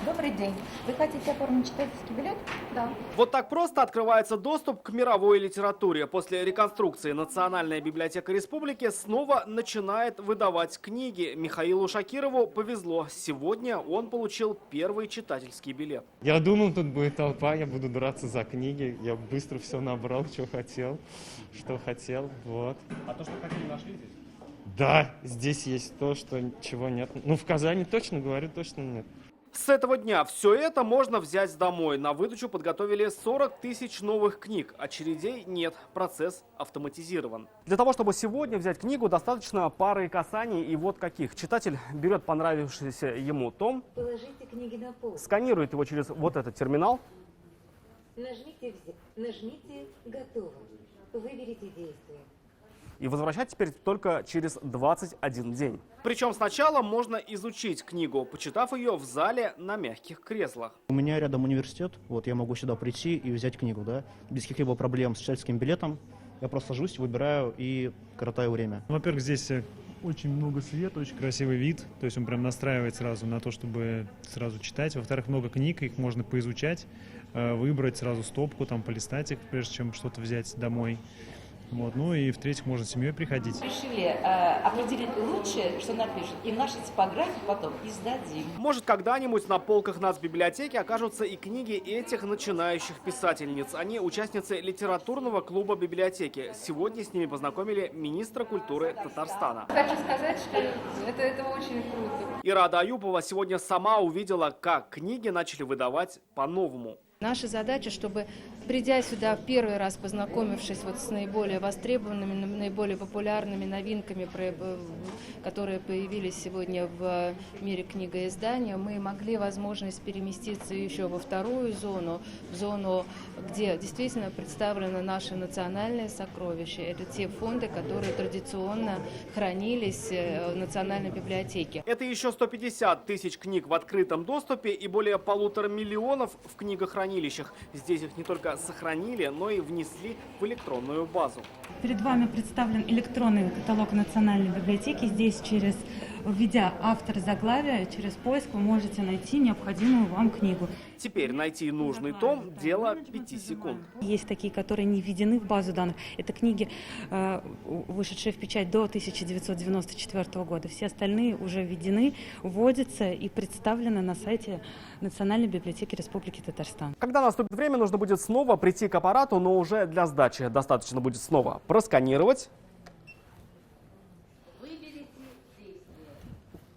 Добрый день. Вы хотите оформить читательский билет? Да. Вот так просто открывается доступ к мировой литературе. После реконструкции Национальная библиотека республики снова начинает выдавать книги. Михаилу Шакирову повезло. Сегодня он получил первый читательский билет. Я думал, тут будет толпа, я буду драться за книги. Я быстро все набрал, что хотел. Вот. А то, что хотели, нашли здесь? Да, здесь есть то, чего нет. Ну, в Казани точно, говорю, точно нет. С этого дня все это можно взять домой. На выдачу подготовили 40 тысяч новых книг. Очередей нет, процесс автоматизирован. Для того, чтобы сегодня взять книгу, достаточно пары касаний. И вот каких. Читатель берет понравившийся ему том, Положите книги на пол. сканирует его через вот этот терминал. Нажмите «Готово». Выберите действие. И возвращать теперь только через 21 день. Причем сначала можно изучить книгу, почитав ее в зале на мягких креслах. У меня рядом университет, вот я могу сюда прийти и взять книгу, да, без каких-либо проблем с читательским билетом. Я просто сажусь, выбираю и коротаю время. Во-первых, здесь очень много света, очень красивый вид, то есть он прям настраивает сразу на то, чтобы сразу читать. Во-вторых, много книг, их можно поизучать, выбрать сразу стопку, там полистать их, прежде чем что-то взять домой. Вот. Ну и в-третьих, можно с семьей приходить. Решили определить лучшее, что напишут, и наши типографии потом издадим. Может, когда-нибудь на полках нацбиблиотеки окажутся и книги этих начинающих писательниц. Они участницы литературного клуба библиотеки. Сегодня с ними познакомили министра культуры Татарстана. Хочу сказать, что это очень круто. Ирада Аюпова сегодня сама увидела, как книги начали выдавать по-новому. Наша задача, чтобы, придя сюда в первый раз, познакомившись вот с наиболее востребованными, наиболее популярными новинками, которые появились сегодня в мире книгоиздания, мы могли возможность переместиться еще во вторую зону, в зону, где действительно представлены наши национальные сокровища. Это те фонды, которые традиционно хранились в Национальной библиотеке. Это еще 150 тысяч книг в открытом доступе и более 1,5 миллиона в книгохранилищах. Здесь их не только сохранили, но и внесли в электронную базу. Перед вами представлен электронный каталог Национальной библиотеки. Здесь, введя автор заглавия, через поиск вы можете найти необходимую вам книгу. Теперь найти нужный том – дело 5 секунд. Есть такие, которые не введены в базу данных. Это книги, вышедшие в печать до 1994 года. Все остальные уже введены, вводятся и представлены на сайте Национальной библиотеки Республики Татарстан. Когда наступит время, нужно будет снова прийти к аппарату, но уже для сдачи. Достаточно будет снова просканировать. Выберите действие.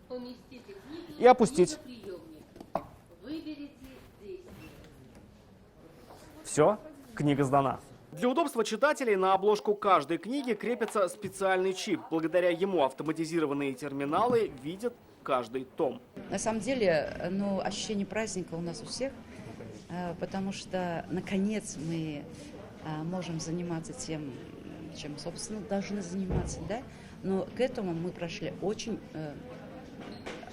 Поместите книгу И опустить. в книгоприемник. Выберите действие. Все, книга сдана. Для удобства читателей на обложку каждой книги крепится специальный чип. Благодаря ему автоматизированные терминалы видят каждый том. На самом деле, ощущение праздника у нас у всех, потому что, наконец, мы можем заниматься тем, чем, собственно, должны заниматься, да? Но к этому мы прошли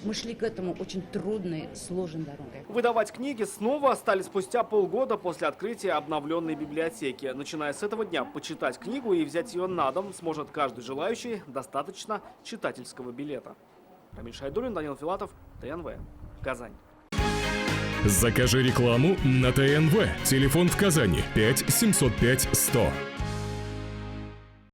мы шли к этому очень трудной, сложной дорогой. Выдавать книги снова стали спустя полгода после открытия обновленной библиотеки. Начиная с этого дня почитать книгу и взять ее на дом сможет каждый желающий, достаточно читательского билета. Рамиль Шайдуллин, Данил Филатов, ТНВ, Казань. Закажи рекламу на ТНВ. Телефон в Казани 5 705 100.